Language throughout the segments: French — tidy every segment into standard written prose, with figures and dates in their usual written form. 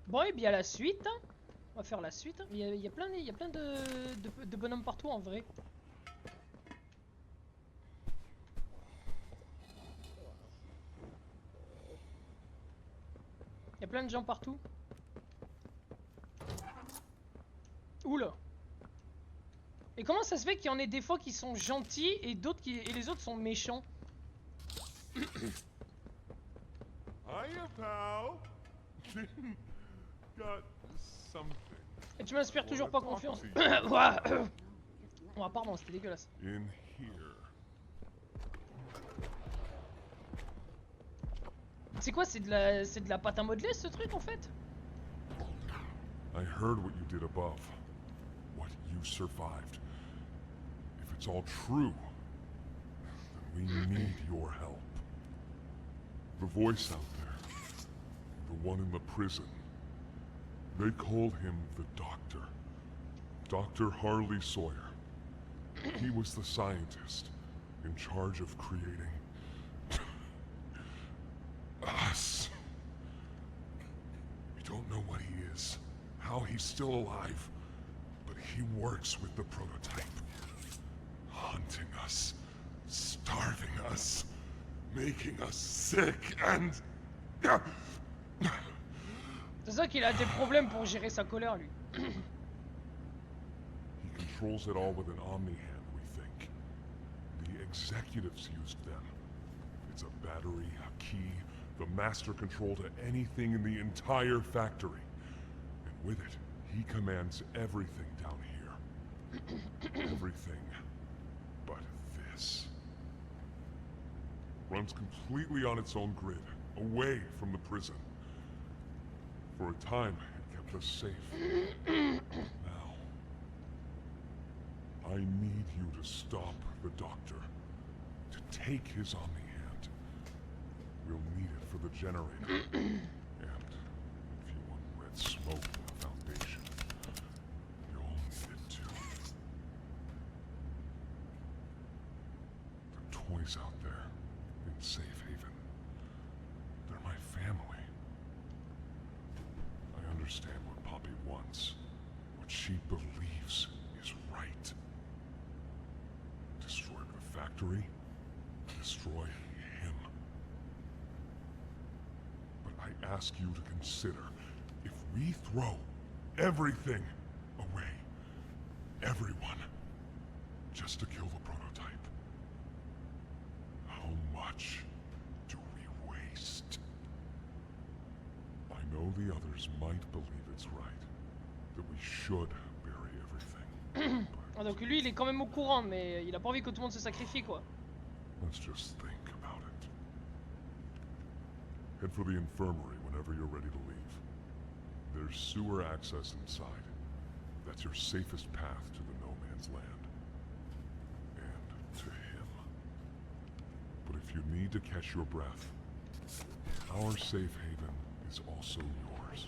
Bon, et bien la suite. Hein. On va faire la suite. Hein. Il y a plein, de bonhommes partout en vrai. Il y a plein de gens partout. Oula. Et comment ça se fait qu'il y en ait des fois qui sont gentils et d'autres et les autres sont méchants? Hiya, pal. Got something. Et tu m'inspires toujours pas Wanna talk confiance. to you Bon, apparemment, c'était dégueulasse. in here. C'est quoi? C'est de la pâte à modeler ce truc en fait? I heard what you did above. What you survived. If it's all true, then we need your help. The voice out there, the one in the prison, they called him the Doctor. Dr. Harley Sawyer. He was the scientist in charge of creating us. We don't know what he is, how he's still alive, but he works with the prototype. Hunting us, starving us, making us sick and... C'est ça qu'il a des problèmes pour gérer sa colère lui. He controls it all with an Omni-Hand, we think. The executives used them. It's a battery, a key, the master control to anything in the entire factory. And with it, he commands everything down here. Everything but this. Runs completely on its own grid, away from the prison. For a time, it kept us safe. Now, I need you to stop the Doctor. To take his Omni-Hand. We'll need it for the generator. And if you want red smoke in the Foundation, you'll need it too. The toys out there in Safe Haven. They're my family. I understand what Poppy wants. What she believes is right. Destroy the factory. Destroy him. But I ask you to consider, if we throw everything away, everyone, just to kill the prototype, how much do we waste? I know the others might believe it's right, that we should bury everything. Ah, donc lui il est quand même au courant mais il a pas envie que tout le monde se sacrifie quoi. Let's just think about it. Head for the infirmary whenever you're ready to leave. There's sewer access inside. That's your safest path to the No Man's Land. And to him. But if you need to catch your breath, our safe haven is also yours.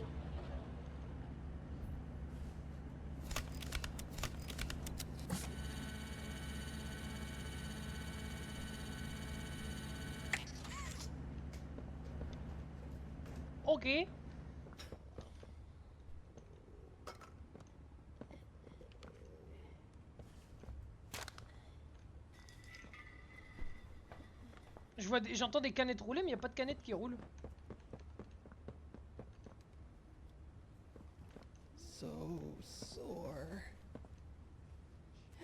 Ok. J'entends des canettes rouler mais il n'y a pas de canettes qui roulent. So sore.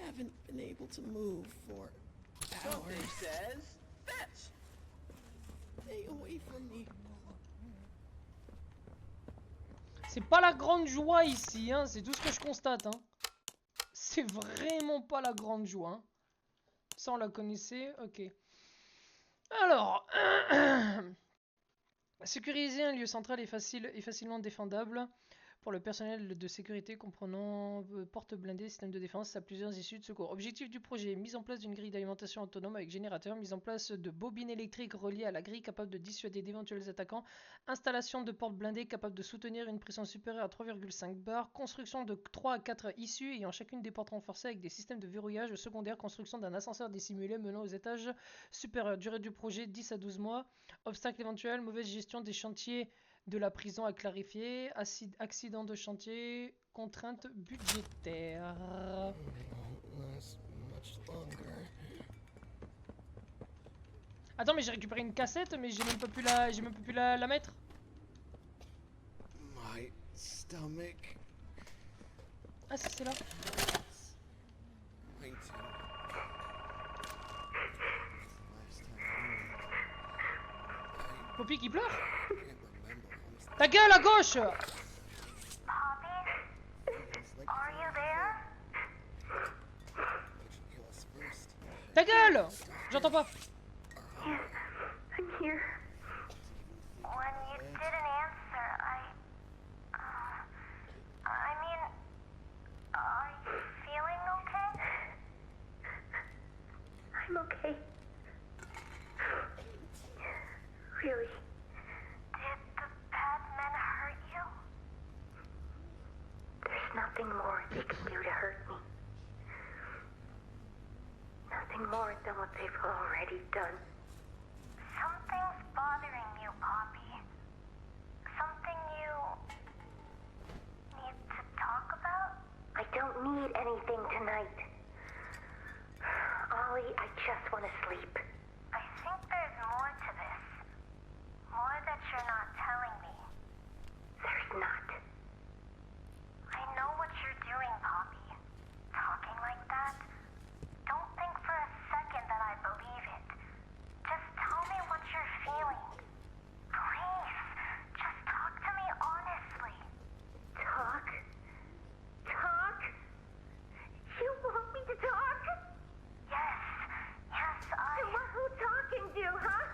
Haven't been able to move for Something hours. says fetch. Stay away from me. C'est pas la grande joie ici, hein. C'est tout ce que je constate. Hein. C'est vraiment pas la grande joie. Hein. Ça on la connaissait, ok. Alors, sécuriser un lieu central est facilement défendable. Pour le personnel de sécurité comprenant porte blindée, système de défense à plusieurs issues de secours. Objectif du projet, mise en place d'une grille d'alimentation autonome avec générateur, mise en place de bobines électriques reliées à la grille capable de dissuader d'éventuels attaquants, installation de portes blindées capables de soutenir une pression supérieure à 3,5 bars, construction de 3 à 4 issues ayant chacune des portes renforcées avec des systèmes de verrouillage secondaire, construction d'un ascenseur dissimulé menant aux étages supérieurs. Durée du projet 10 à 12 mois, obstacles éventuels, mauvaise gestion des chantiers de la prison à clarifier. Accident de chantier. Contrainte budgétaire. They won't last much longer. Attends, mais j'ai récupéré une cassette, mais j'ai même pas pu la mettre. My stomach Ah, si, c'est là. waiting. Last time Poppy qui pleure. I can't remember honestly. Ta gueule à gauche. Poppy, It's like are you there? they should kill us first. Ta gueule. J'entends pas. I'm here. When you didn't answer, I mean, are you feeling okay? I'm okay. Really. Did the bad men hurt you? There's nothing more they can do to hurt me. Nothing more than what they've already done. Something's bothering you, Poppy. Something you need to talk about? I don't need anything tonight. Ollie, I just want to sleep. I think there's more to this. More that you're not telling me. There's not. I know what you're doing, Poppy. Talking like that. Don't think for a second that I believe it. Just tell me what you're feeling. Please, just talk to me honestly. Talk? Talk? You want me to talk? Yes, To who talking to, huh?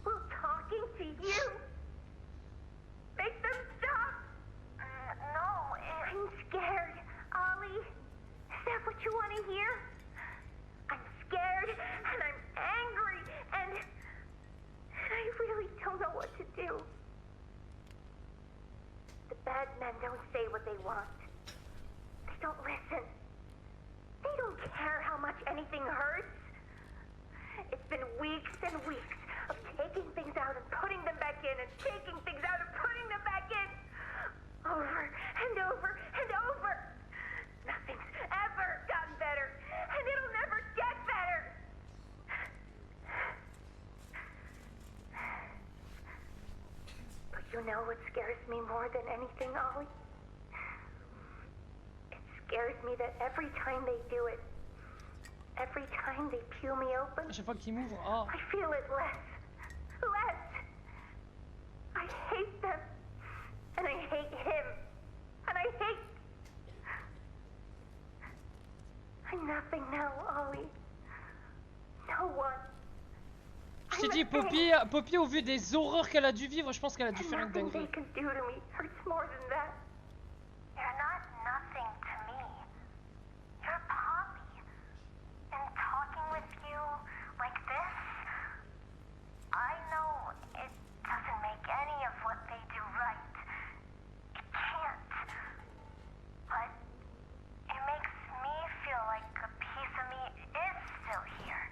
Well, talking to you. Make them stop. No, I'm scared, Ollie. Is that what you want to hear? I'm scared, and I'm angry, and I really don't know what to do. The bad men don't say what they want. They don't listen. They don't care how much anything hurts. It's been weeks and weeks of taking things out and putting them back in, and taking things out and putting them back in. Over and over and over. Nothing's ever gotten better, and it'll never get better. But you know what scares me more than anything, Ollie? It scares me that every time they do it, every time they peel me open, À chaque fois qu'il m'ouvre. Ah. I feel it less. Less. I hate them. And I hate him. And I hate... I'm nothing now, Ollie. No one. Je t'ai dit, Poppy, au vu des horreurs qu'elle a dû vivre, je pense qu'elle a dû faire une Nothing they dinguerie. can do to me hurts more than that. you're not nothing to me. You're Poppy. And talking with you like this, I know it doesn't make any of what they do right. It can't. But it makes me feel like a piece of me is still here.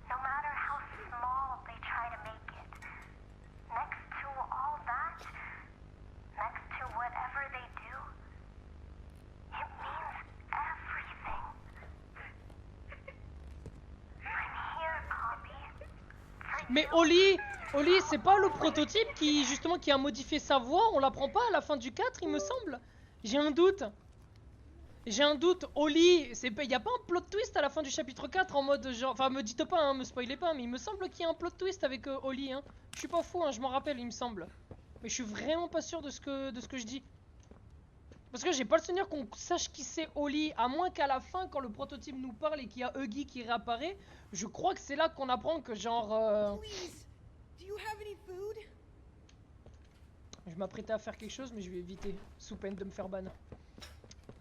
No matter how small they try to make it. Next to all that, next to whatever they do, it means everything. I'm here, Poppy. For Mais you. Oli, c'est pas le prototype qui justement qui a modifié sa voix, on l'apprend pas à la fin du 4, il me semble. J'ai un doute. Oli, y a pas un plot twist à la fin du chapitre 4 en mode genre, enfin me dites pas, hein, me spoilez pas, mais il me semble qu'il y a un plot twist avec Oli, hein. Je suis pas fou, hein, je m'en rappelle, il me semble. Mais je suis vraiment pas sûr de ce que je dis. Parce que j'ai pas le souvenir qu'on sache qui c'est Oli, à moins qu'à la fin, quand le prototype nous parle et qu'il y a Huggy qui réapparaît, je crois que c'est là qu'on apprend que genre... Please, do you have any food? Je m'apprêtais à faire quelque chose, mais je vais éviter, sous peine de me faire ban.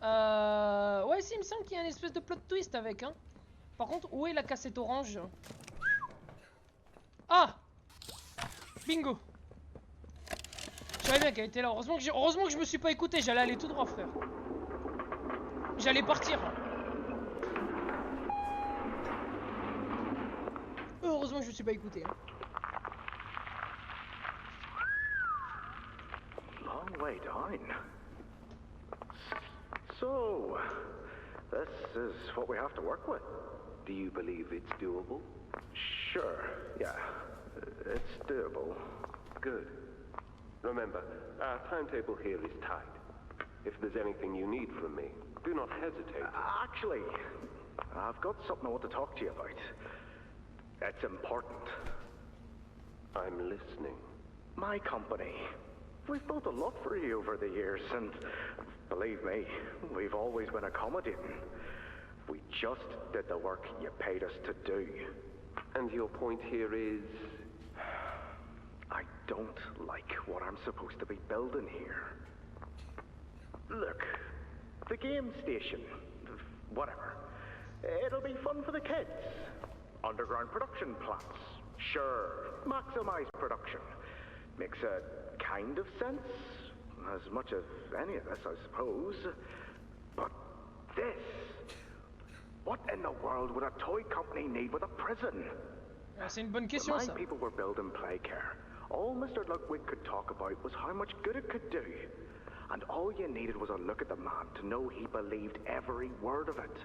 Ouais, si, il me semble qu'il y a une espèce de plot twist avec, hein. Par contre, où est la cassette orange? Ah! Bingo! Je savais bien qu'elle était là. Heureusement que je me suis pas écouté, j'allais aller tout droit, frère. J'allais partir. Heureusement que je me suis pas écouté. die down. So, this is what we have to work with. Do you believe it's doable? Sure, yeah. It's doable. Good. Remember, our timetable here is tight. If there's anything you need from me, do not hesitate. Actually, I've got something I want to talk to you about. It's important. I'm listening. My company. We've built a lot for you over the years, and believe me, we've always been accommodating. We just did the work you paid us to do. And your point here is? I don't like what I'm supposed to be building here. Look, the game station, whatever. It'll be fun for the kids. Underground production plants. Sure, maximize production. Makes a kind of sense. As much as any of this, I suppose. But this... What in the world would a toy company need with a prison? C'est une bonne When question my ça. people were building Playcare, all Mr. Ludwig could talk about was how much good it could do. And all you needed was a look at the man to know he believed every word of it.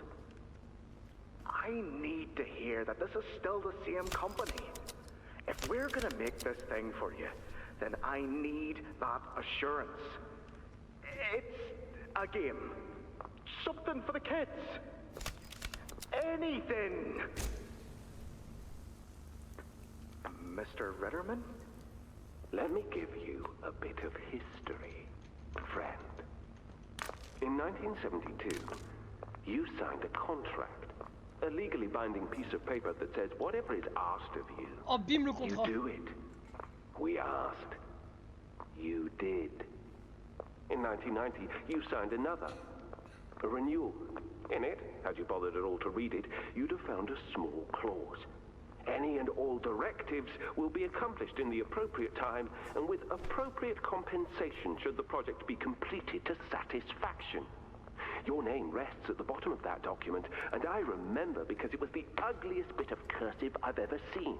I need to hear that this is still the same company. If we're gonna make this thing for you, then I need that assurance. It's a game. Something for the kids. Anything. Mr. Ritterman? Let me give you a bit of history, friend. In 1972, you signed a contract, a legally binding piece of paper that says whatever is asked of you, Oh, bim le you contrat. do it. We asked. You did. In 1990, you signed another, a renewal. In it, had you bothered at all to read it, you'd have found a small clause. Any and all directives will be accomplished in the appropriate time and with appropriate compensation should the project be completed to satisfaction. Your name rests at the bottom of that document, and I remember because it was the ugliest bit of cursive I've ever seen.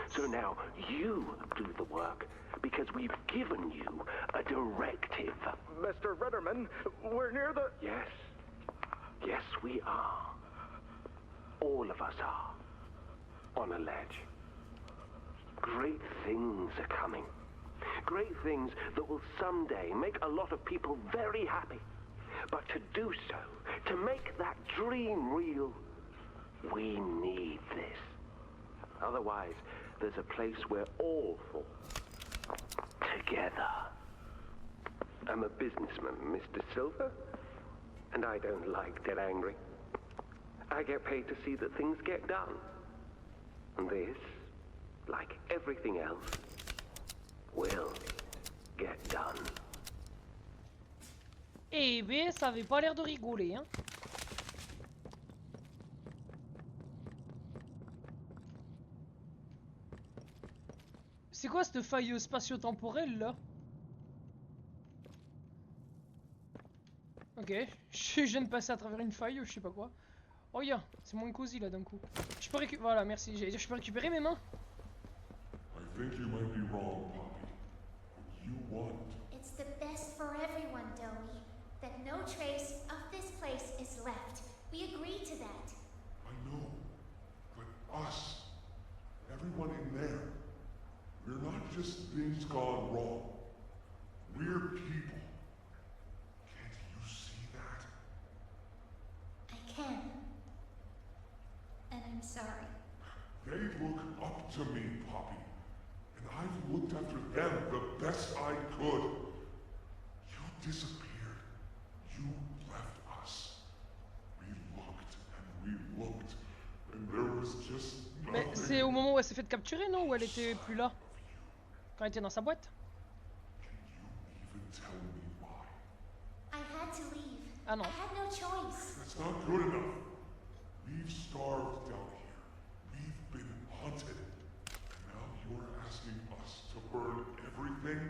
So now you do the work because we've given you a directive. Mr. Ritterman, we're near the... Yes. Yes, we are. All of us are. On a ledge. Great things are coming. Great things that will someday make a lot of people very happy. But to do so, to make that dream real, we need this. Otherwise, there's a place where all fall together. I'm a businessman, Mr. Silver, and I don't like get angry. I get paid to see that things get done. And this, like everything else, will get done. Eh ben, ça avait pas l'air de rigoler, hein. C'est quoi cette faille spatio-temporelle là? Ok, je viens de passer à travers une faille ou je sais pas quoi. Oh yeah, c'est moins cosy là d'un coup. Je peux récupérer... Voilà, merci. J'allais dire, je peux récupérer mes mains? I think you might be wrong, Poppy. What you want... It's the best for everyone, Dowie. That no trace of this place is left. We agree to that. I know. But us, everyone in there, we're not just things gone wrong. We're people. Can't you see that? I can. And I'm sorry. They look up to me, Poppy. And I've looked after them the best I could. You disappeared. You left us. We looked and we looked. And there was just Mais nothing. c'est au moment où elle s'est fait capturer, non? Ou elle était plus là? Quand elle était dans sa boîte? Can you even tell me why? I had to leave. Ah non. I had no choice. That's not good enough. We've starved down here. We've been hunted. And now you're asking us to burn everything?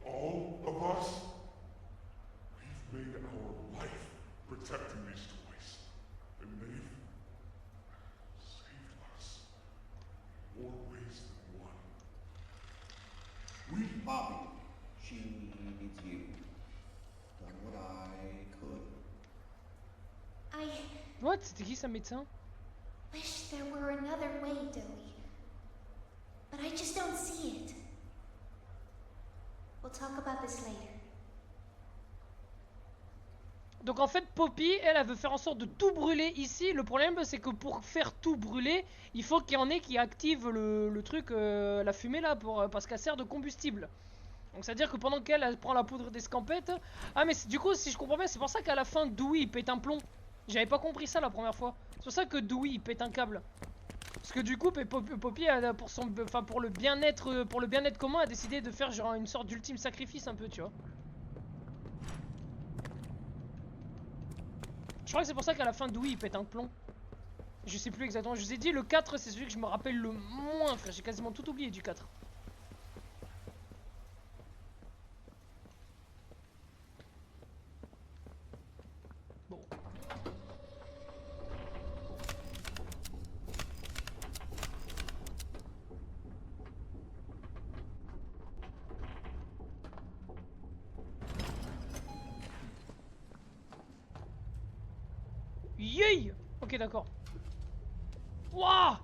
All of us? We've made our life protecting these toys. And they've saved us in more ways than one. Poppy, she needs you. What? C'était qui ça, médecin? Wish there were another way, Dewey. But I just don't see it. We'll talk about this later. Donc en fait, Poppy, elle veut faire en sorte de tout brûler ici. Le problème, c'est que pour faire tout brûler, il faut qu'il y en ait qui activent le truc, la fumée là, parce qu'elle sert de combustible. Donc c'est à dire que pendant qu'elle prend la poudre d'escampette... Ah mais du coup, si je comprends bien, c'est pour ça qu'à la fin, Dewey il pète un plomb. J'avais pas compris ça la première fois. C'est pour ça que Dewey il pète un câble. Parce que du coup, Poppy, pour le bien-être commun, a décidé de faire genre une sorte d'ultime sacrifice un peu, tu vois. Je crois que c'est pour ça qu'à la fin, Dewey il pète un plomb. Je sais plus exactement. Je vous ai dit, le 4, c'est celui que je me rappelle le moins, frère. J'ai quasiment tout oublié du 4. Bon. Yay! Ok, d'accord. Wouah!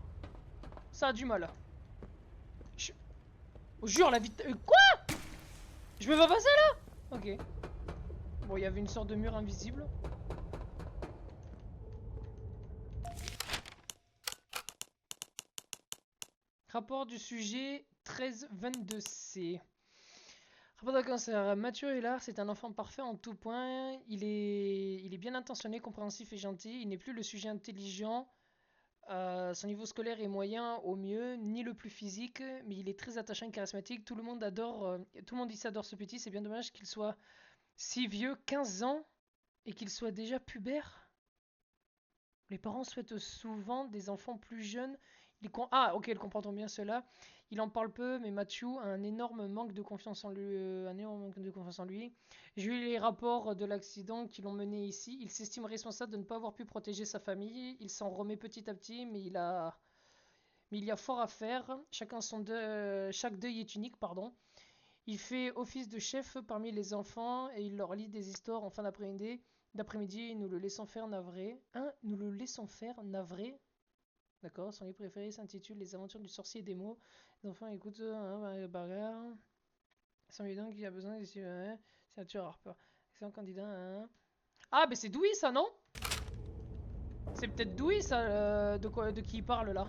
Ça a du mal. Oh, jure, la vite. Quoi? Je me fais passer là? Ok. Bon, il y avait une sorte de mur invisible. Rapport du sujet 1322C. Rapport de cancer. Mathieu Hélard, c'est un enfant parfait en tout point. Il est bien intentionné, compréhensif et gentil. Il n'est plus le sujet intelligent. Son niveau scolaire est moyen au mieux, ni le plus physique, mais il est très attachant et charismatique. Tout le monde ici adore ce petit. C'est bien dommage qu'il soit si vieux, 15 ans, et qu'il soit déjà pubère. Les parents souhaitent souvent des enfants plus jeunes. Ah, ok, comprendront bien cela. Il en parle peu, mais Mathieu a un énorme manque de confiance en lui. J'ai eu les rapports de l'accident qui l'ont mené ici. Il s'estime responsable de ne pas avoir pu protéger sa famille. Il s'en remet petit à petit, mais il y a fort à faire. Chaque deuil est unique, pardon. Il fait office de chef parmi les enfants et il leur lit des histoires en fin d'après-midi. Nous le laissons faire navré. Nous le laissons faire navré. D'accord, son livre préféré s'intitule Les aventures du sorcier des mots. Les enfants écoutent bagarre. Sans évident qu'il a besoin de c'est un tueur Harper. C'est un candidat. Ah, mais c'est Dewey ça, non? C'est peut-être Dewey ça, de qui il parle là.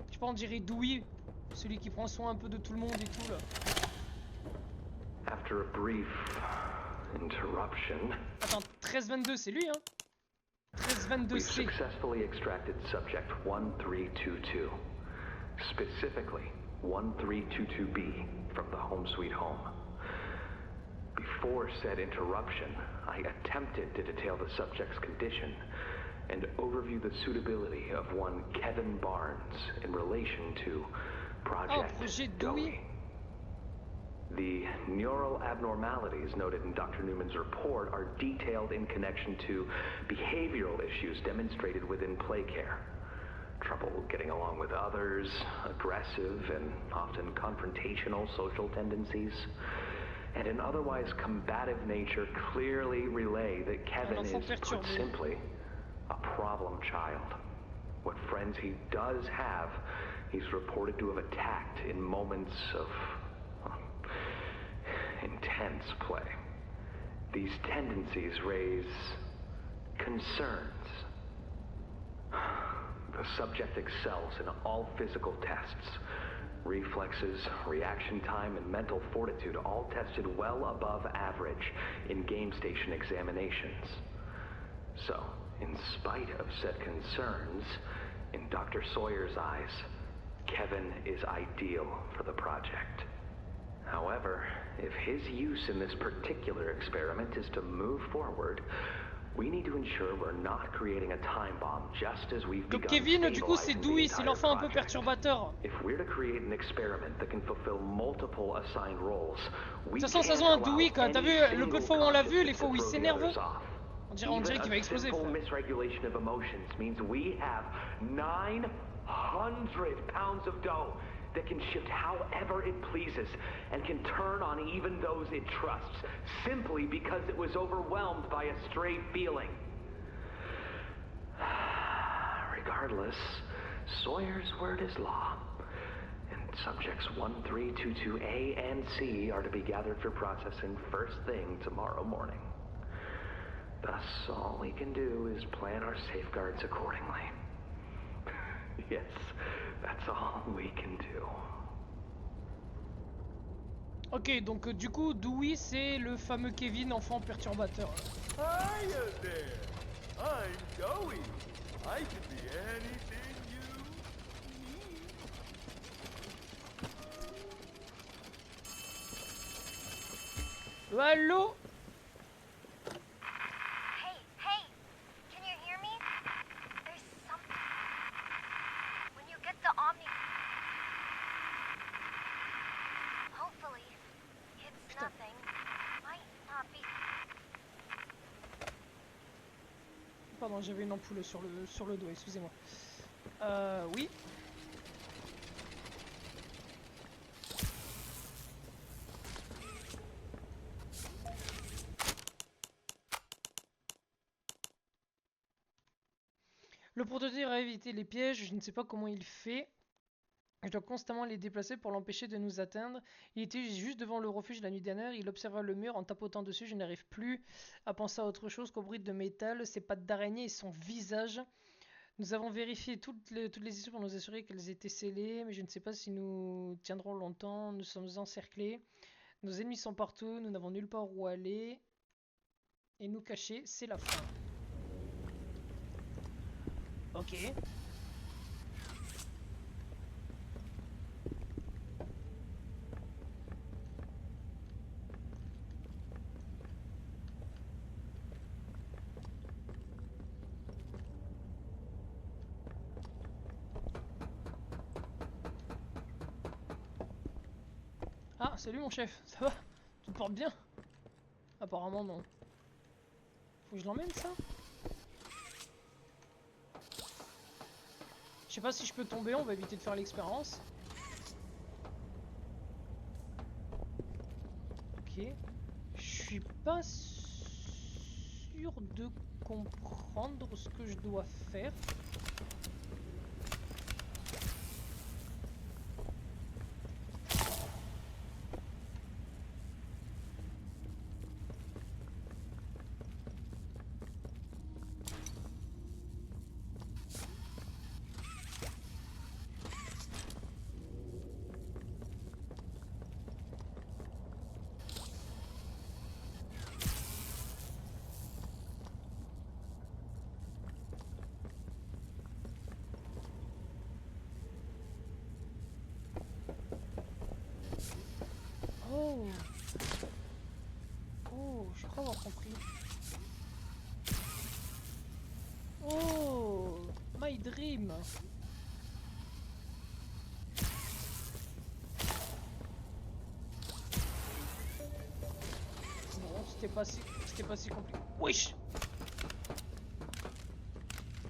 Je sais pas, on dirait Dewey, celui qui prend soin un peu de tout le monde et tout là. After a brief interruption. Attends, 1322, c'est lui hein? 1322C. We've successfully extracted subject 1322, specifically 1322B from the home sweet home. Before said interruption, I attempted to detail the subject's condition and overview the suitability of one Kevin Barnes in relation to Project Dewey. The neural abnormalities noted in Dr. Newman's report are detailed in connection to behavioral issues demonstrated within play care. Trouble getting along with others, aggressive and often confrontational social tendencies, and an otherwise combative nature clearly relay that Kevin is, put simply, a problem child. What friends he does have, he's reported to have attacked in moments of intense play. These tendencies raise concerns. The subject excels in all physical tests. Reflexes, reaction time, and mental fortitude all tested well above average in game station examinations. So, in spite of said concerns, in Dr. Sawyer's eyes, Kevin is ideal for the project. However, if his use in this particular experiment is to move forward, we need to ensure we're not creating a time bomb just as we've begun. Donc Kevin, du coup, c'est Dewey, c'est l'enfant un peu perturbateur. If we're to create an experiment that can fulfill multiple assigned roles, we de toute façon, ça se voit un Dewey, quand t'as vu le peu de fois où on l'a vu, les fois où il s'énerve, on dirait qu'il va exploser. Misregulation of emotions means we have 900 pounds of dough that can shift however it pleases and can turn on even those it trusts, simply because it was overwhelmed by a stray feeling. Regardless, Sawyer's word is law, and subjects 1322A and C are to be gathered for processing first thing tomorrow morning. Thus, all we can do is plan our safeguards accordingly. Yes, that's all we can do. Ok, donc du coup, Dewey, c'est le fameux Kevin, enfant perturbateur. Hiya there! I'm Joey. I can be anything you need. Allô? Hey, hey! Can you hear me? There's something. When you get the Omni. Hopefully, it's nothing. Might not be. Pardon, j'avais une ampoule sur le dos, excusez-moi. Oui. Le prototype a évité les pièges, je ne sais pas comment il fait. Je dois constamment les déplacer pour l'empêcher de nous atteindre. Il était juste devant le refuge la nuit dernière, il observa le mur en tapotant dessus. Je n'arrive plus à penser à autre chose qu'au bruit de métal, ses pattes d'araignée et son visage. Nous avons vérifié toutes les issues pour nous assurer qu'elles étaient scellées, mais je ne sais pas si nous tiendrons longtemps. Nous sommes encerclés. Nos ennemis sont partout, nous n'avons nulle part où aller. Et nous cacher, c'est la fin. Ok. Ah, salut mon chef, ça va? Tu te portes bien? Apparemment non. Faut que je l'emmène ça? Je sais pas si je peux tomber, on va éviter de faire l'expérience. Ok. Je suis pas sûr de comprendre ce que je dois faire. Oh. Oh, je crois avoir compris. Oh, my dream. Bon, c'était pas si compliqué. Wesh.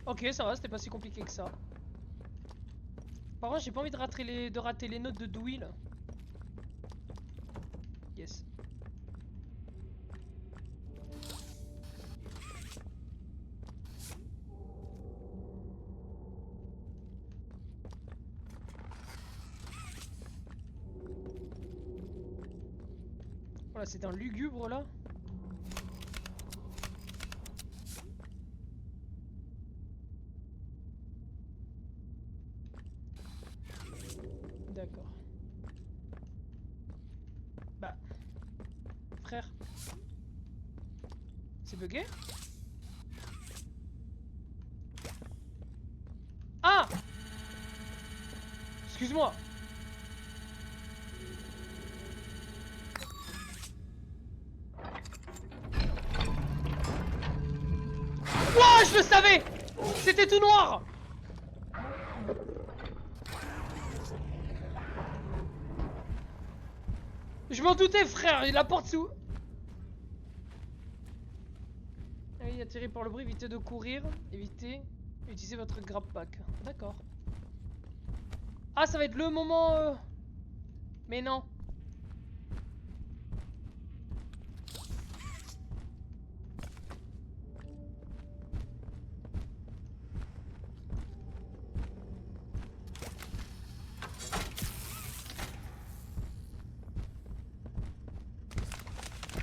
Ok, ça va, c'était pas si compliqué que ça. Par contre, j'ai pas envie de rater les notes de Dewey là. Yes. Voilà, c'est un lugubre là. D'accord. Bah. Frère. C'est bugué? Ah! Excuse-moi. Ouah, je le savais! C'était tout noir! Je m'en doutais, frère, la porte sous. Allez, attiré par le bruit, évitez de courir. Évitez. Utilisez votre grab pack. D'accord. Ah, ça va être le moment... Mais non.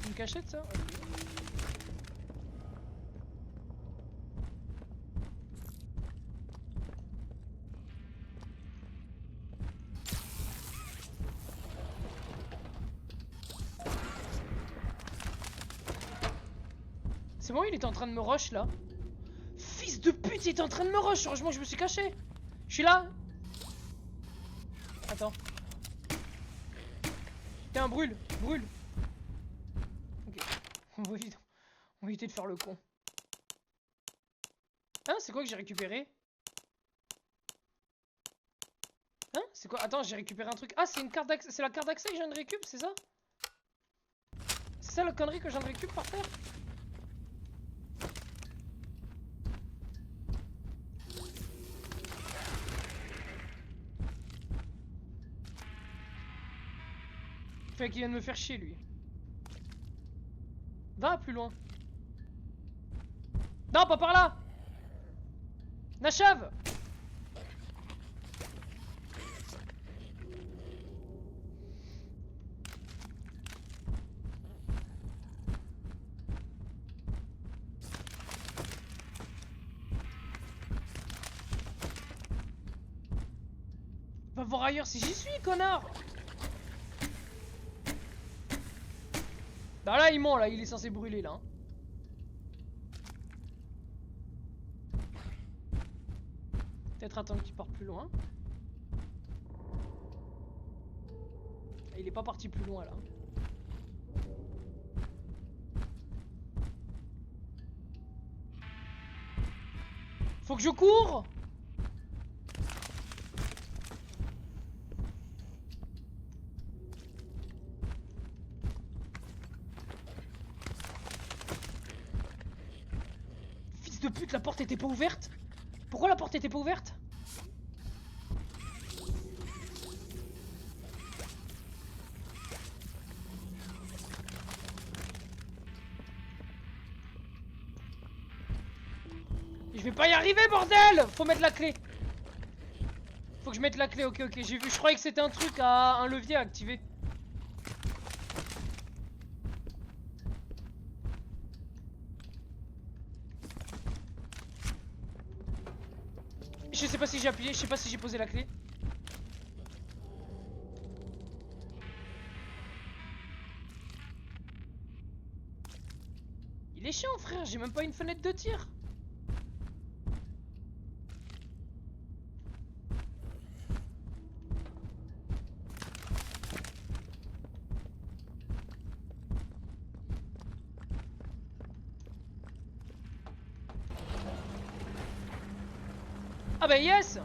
Une cachette, ça? Ok. C'est bon, il était en train de me rush là. Fils de pute, il était en train de me rush. Heureusement que je me suis caché. Je suis là. Attends. Tiens, brûle, brûle. Ok. On va éviter de faire le con. Hein, c'est quoi que j'ai récupéré? Hein, c'est quoi? Attends, j'ai récupéré un truc. Ah, c'est une carte d'accès. C'est la carte d'accès que je viens de récup, c'est ça? C'est ça la connerie que je viens de récup par terre? Fait qu'il vient de me faire chier lui. Va plus loin. Non, pas par là. Nachav. Va voir ailleurs si j'y suis, connard. Bah là il ment là, il est censé brûler là. Peut-être attendre qu'il parte plus loin. Il est pas parti plus loin là. Faut que je cours. De pute, la porte était pas ouverte? Pourquoi la porte était pas ouverte? Je vais pas y arriver, bordel! Faut mettre la clé. Faut que je mette la clé, ok, ok, j'ai vu, je croyais que c'était un truc à un levier à activer. Je sais pas si j'ai appuyé, je sais pas si j'ai posé la clé. Il est chiant frère, j'ai même pas une fenêtre de tir. Ah bah yes.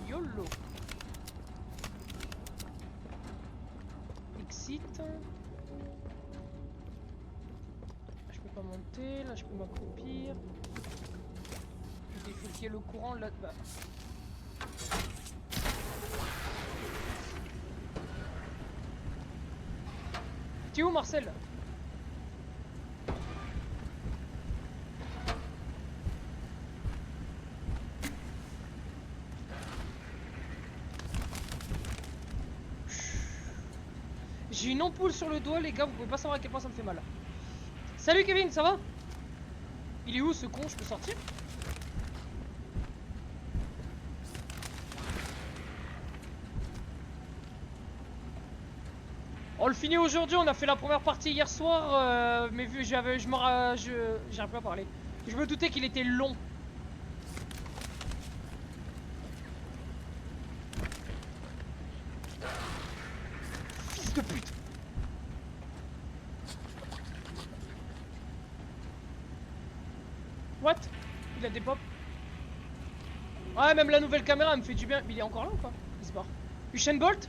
YOLO. Exit. Là je peux pas monter, là je peux m'accroupir. Il faut qu'il y ait le courant là-bas. T'es où Marcel? J'ai une ampoule sur le doigt les gars, vous pouvez pas savoir à quel point ça me fait mal. Salut Kevin, ça va? Il est où ce con? Je peux sortir? On le finit aujourd'hui, on a fait la première partie hier soir, mais vu j'arrive pas à parler. Je me doutais qu'il était long. Fils de pute. What? Il a des pop. Ouais, même la nouvelle caméra me fait du bien. Mais il est encore là ou pas? Il se barre. Usain Bolt?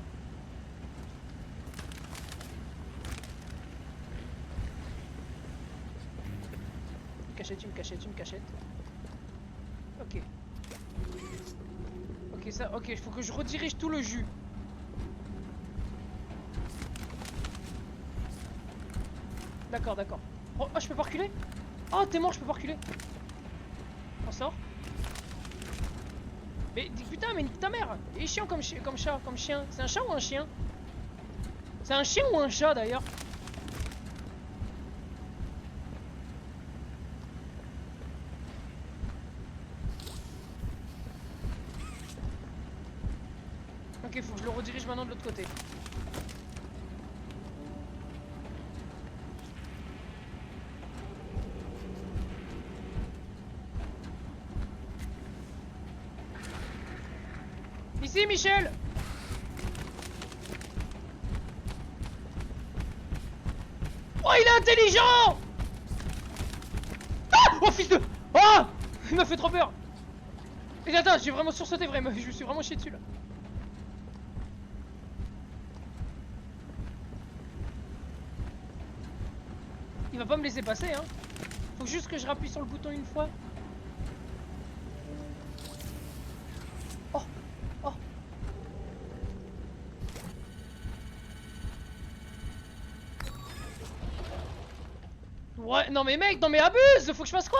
Une cachette, une cachette. Ok. Ok, ça, ok, il faut que je redirige tout le jus. D'accord, d'accord. Oh, je peux pas reculer? Oh, t'es mort, je peux pas reculer. On sort. Mais putain, mais nique ta mère. Il est chiant comme chat, comme chien. C'est un chat ou un chien? C'est un chien ou un chat d'ailleurs? Ok, faut que je le redirige maintenant de l'autre côté. Ici, Michel! Oh, il est intelligent! Ah! Oh, fils de... Oh! Il m'a fait trop peur! Et attends, j'ai vraiment sursauté, vraiment. Je me suis vraiment chié dessus, là. Il va pas me laisser passer, hein. Faut juste que je rappuie sur le bouton une fois. Oh! Oh! Ouais, non mais mec, non mais abuse! Faut que je fasse quoi?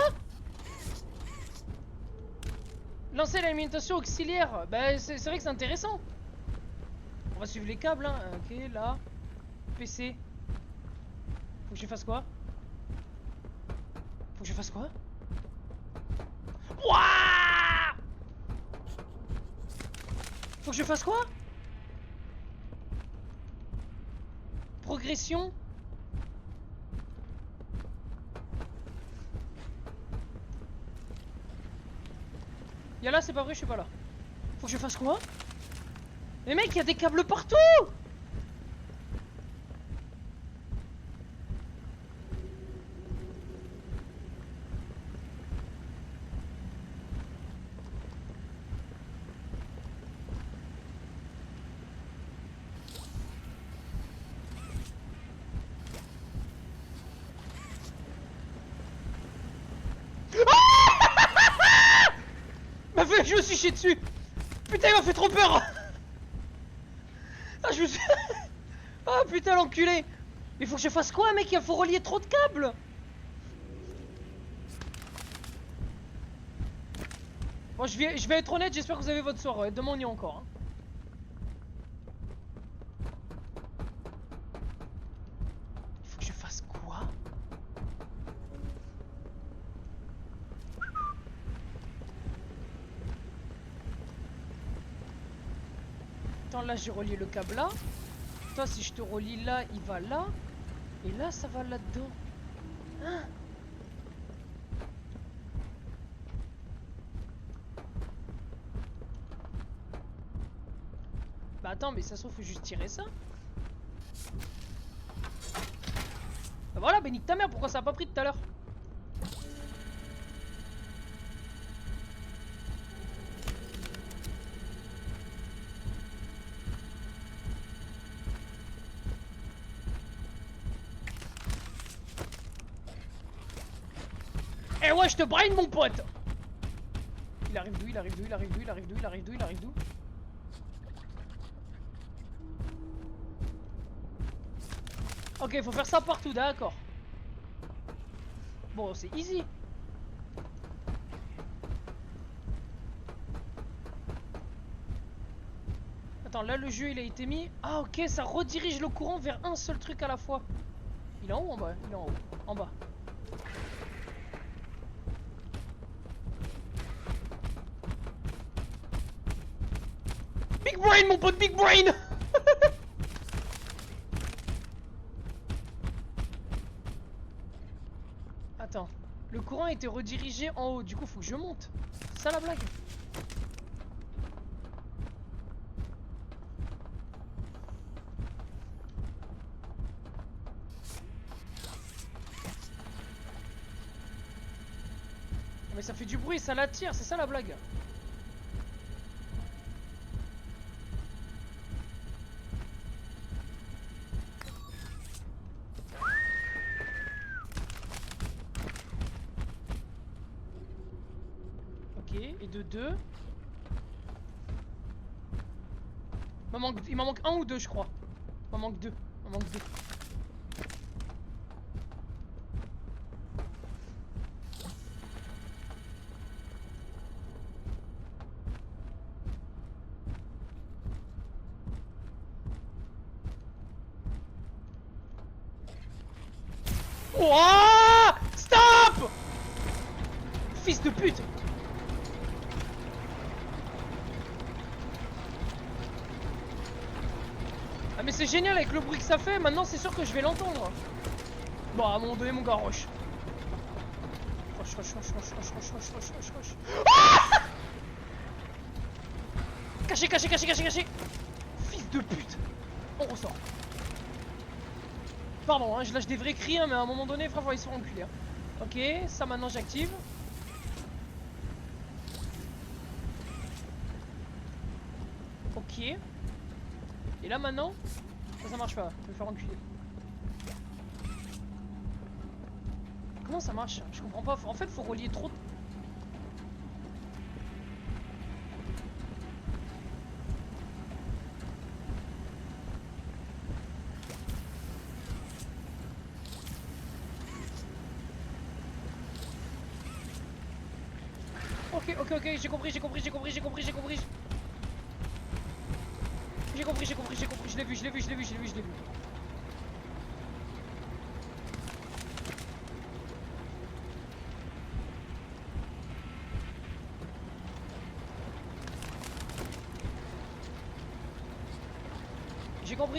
Lancer l'alimentation auxiliaire. Bah c'est vrai que c'est intéressant. On va suivre les câbles, hein. Ok, là. PC. Faut que je fasse quoi? Faut que je fasse quoi? Ouah! Faut que je fasse quoi? Progression. Y'a là, c'est pas vrai, je suis pas là. Faut que je fasse quoi? Mais mec, y'a des câbles partout! Je me suis chié dessus. Putain, il m'a fait trop peur. Ah, je me suis... Ah, putain, l'enculé. Mais faut que je fasse quoi, mec? Il faut relier trop de câbles. Bon, je vais être honnête, j'espère que vous avez votre soirée. Demain, on y est encore. Hein. Faut que je fasse quoi? Là j'ai relié le câble là. Toi si je te relie là, il va là. Et là ça va là-dedans. Hein? Bah attends, mais ça se trouve faut juste tirer ça. Bah voilà, bah nique ta mère, pourquoi ça a pas pris tout à l'heure? Eh ouais, je te brain mon pote. Il arrive d'où? Il arrive d'où? Il arrive d'où? Il arrive d'où? Il arrive d'où? Il arrive d'où? Ok, faut faire ça partout, d'accord. Bon, c'est easy. Attends, là le jeu il a été mis. Ah ok, ça redirige le courant vers un seul truc à la fois. Il est en haut ou en bas? Il est en haut. En bas. Big brain mon pote, big brain. Attends, le courant a été redirigé en haut, du coup faut que je monte. C'est ça la blague? Mais ça fait du bruit, ça l'attire, c'est ça la blague. de 2. Il m'en manque 1 ou 2 je crois. Il m'en manque 2. Il m'en manque 2. Oh, stop! Fils de pute! Ah mais c'est génial avec le bruit que ça fait, maintenant c'est sûr que je vais l'entendre. Bon, à un moment donné mon gars, rush. Rush. Ah! Caché. Fils de pute. On ressort. Pardon, hein, je lâche des vrais cris, hein, mais à un moment donné, frère, ils sont enculés. Hein. Ok, ça maintenant j'active. Ok. Et là maintenant, ça marche pas, je vais me faire enculer. Comment ça marche? Je comprends pas. En fait, faut relier trop. Ok, j'ai compris. J'ai compris, je l'ai vu.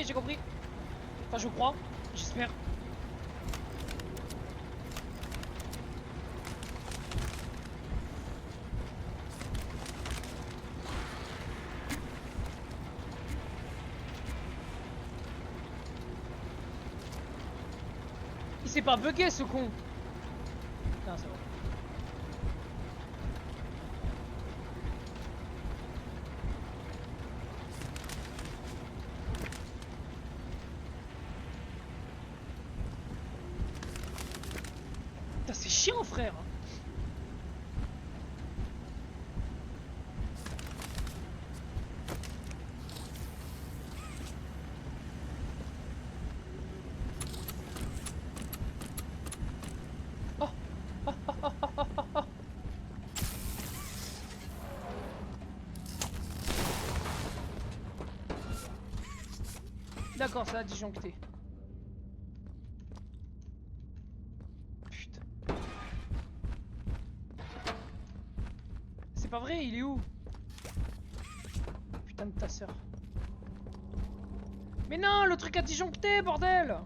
J'ai compris. Enfin, je crois, j'espère. Il s'est pas bugué ce con. Non, c'est bon. Putain, c'est chiant, frère. D'accord, ça a disjoncté. Putain. C'est pas vrai, il est où? Putain de ta sœur. Mais non, le truc a disjoncté, bordel!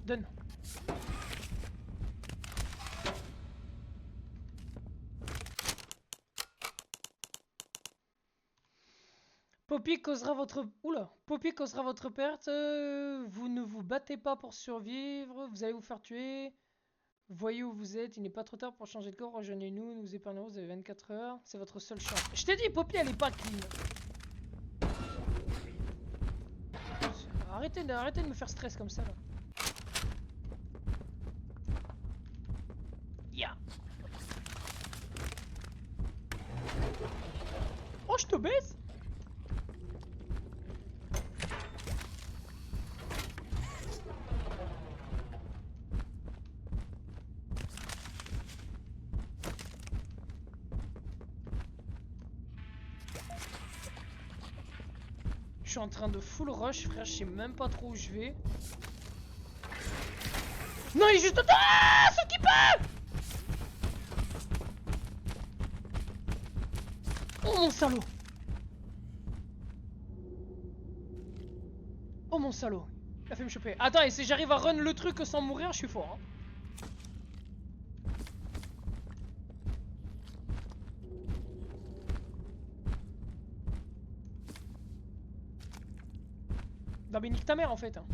Donne. Poppy causera votre... Oula. Poppy causera votre perte. Vous ne vous battez pas pour survivre. Vous allez vous faire tuer. Voyez où vous êtes. Il n'est pas trop tard pour changer de corps. Rejoignez-nous. Nous vous épargnerons. Vous avez 24 heures. C'est votre seule chance. Je t'ai dit, Poppy, elle est pas clean. Arrêtez de me faire stress comme ça, là. Yeah. Oh, je te baisse. Je suis en train de full rush, frère, je sais même pas trop où je vais. Non, il est juste... Ah, ce qui peut. Oh, mon salaud. mon salaud. Il a fait me choper. Attends, et si j'arrive à run le truc sans mourir, je suis fort. Hein. Non mais nique ta mère en fait. Hein.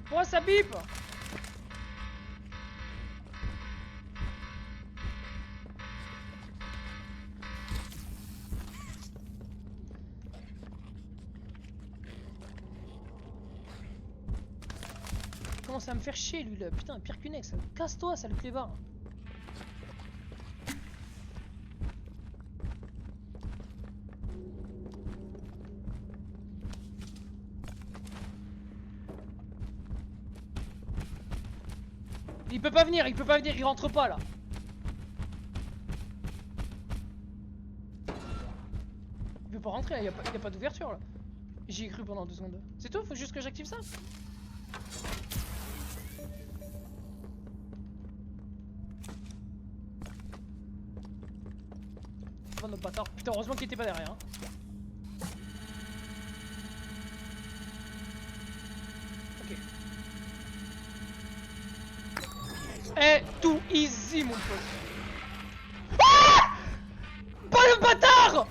Pourquoi ça bip? Il commence à me faire chier lui là, putain, pire qu'une ex. Casse-toi, sale clébard. Il peut pas venir, il rentre pas là. Il peut pas rentrer, il y a pas d'ouverture là. J'y ai cru pendant 2 secondes. C'est tout, faut juste que j'active ça. Oh notre bâtard, putain heureusement qu'il était pas derrière. Hein. Ok. Eh, tout easy mon pote. Ah, pas le bâtard.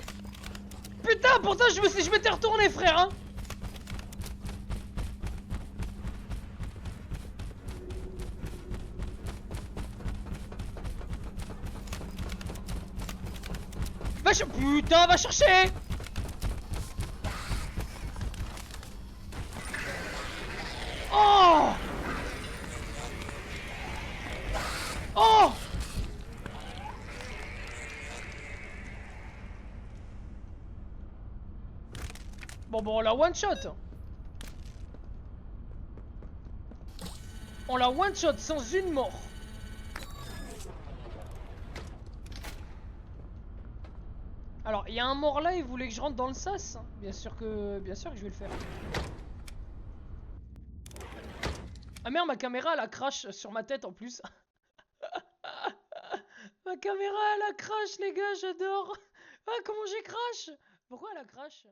Putain, pourtant je m'étais retourné frère hein. Putain, va chercher. Oh. Oh. Bon, on l'a one shot. On l'a one shot sans une mort. Alors, il y a un mort là, il voulait que je rentre dans le sas. Bien sûr que je vais le faire. Ah merde, ma caméra elle a crash sur ma tête en plus. Ma caméra elle a crash les gars, j'adore. Ah comment j'ai crash. Pourquoi elle a crash?